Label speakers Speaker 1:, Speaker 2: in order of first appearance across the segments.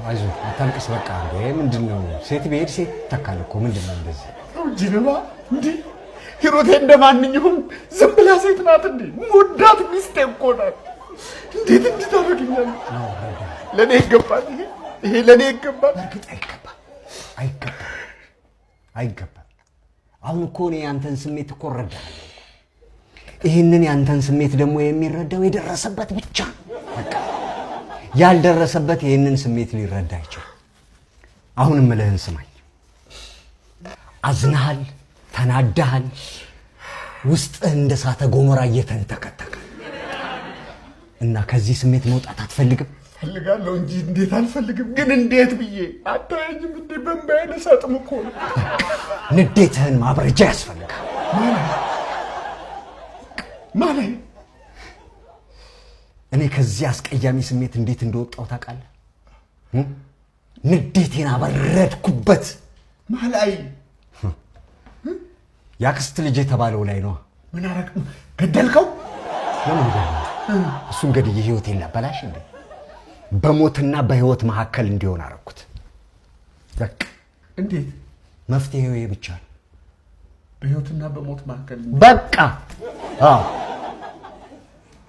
Speaker 1: አይዞህ አታልቅስ በቃ እንዴ ምንድነው ሴት ቤት ሴት ተካልኩ ምንድነው እንደዚህ
Speaker 2: ጅንባ እንዴ ሂሮቴ እንደማንኛውም ዝም ብላ ሴት ናት እንዴ ሙዳት ሚስቴ እኮ ናት እንዴት እንድታረግኛል ለኔ ይገባል ይሄ ለኔ ይገባል
Speaker 1: እርግጥ አይገባ አሁን እኮ ነው ያንተን ስሜት እኮ ረዳለሁ ይሄንን ያንተን ስሜት ደግሞ የሚረዳው የደረሰበት ብቻ በቃ ያልደረሰበት ይሄንን ስሜት ሊረዳ አይችልም አሁንም መለህን ስማኝ አዝናሃል ተናዳሃል ውስጥ እንደ ሳተ ጎሞራ እየተንተከተከ እና ከዚህ ስሜት መውጣት አትፈልግም
Speaker 2: ፈልጋለሁ እንጂ እንዴት አልፈልግም ግን እንዴት ብዬ አታየኝም እንዴ በእምባዬ ለሰጥም እኮ
Speaker 1: ንዴትህን ማብረጃ ያስፈልጋል
Speaker 2: ማለት
Speaker 1: እኔ ከዚህ አስቀያሚ ስሜት እንዴት እንደወጣው ታውቃለህ ንዴቴን አበረድኩበት
Speaker 2: ማላይ
Speaker 1: ያክስት ልጅ የተባለው ላይ ነው
Speaker 2: ምን አረክ ገደልከው
Speaker 1: ለምን እሱን ገድዬ ህይወቴን ላበላሽ እንዴ በሞትና በህይወት መካከል እንዲሆን አረኩት በቃ
Speaker 2: እንዴት
Speaker 1: መፍትሄው ይሄ ብቻ ነው
Speaker 2: በህይወትና በሞት መካከል
Speaker 1: በቃ አዎ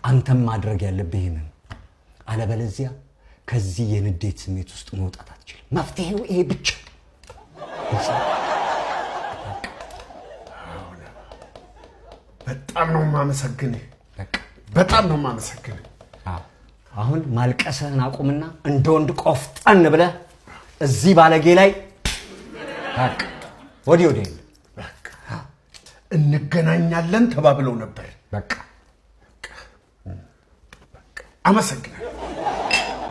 Speaker 1: አንተም ማድረግ ያለብህ ይሄንን አለበለዚያ ከዚህ የንዴት ስሜት ውስጥ መውጣት አትችልም መፍትሄው ይሄ ብቻ
Speaker 2: በጣም ነው ማመሰግንህ በጣም ነው ማመሰግንህ
Speaker 1: አሁን ማልቀስህን አቁምና እንደ ወንድ ቆፍጠን ብለህ እዚህ ባለጌ ላይ በቃ ወዲህ
Speaker 2: በቃ እንገናኛለን ተባብለው ነበር
Speaker 1: በቃ
Speaker 2: አመሰግናለሁ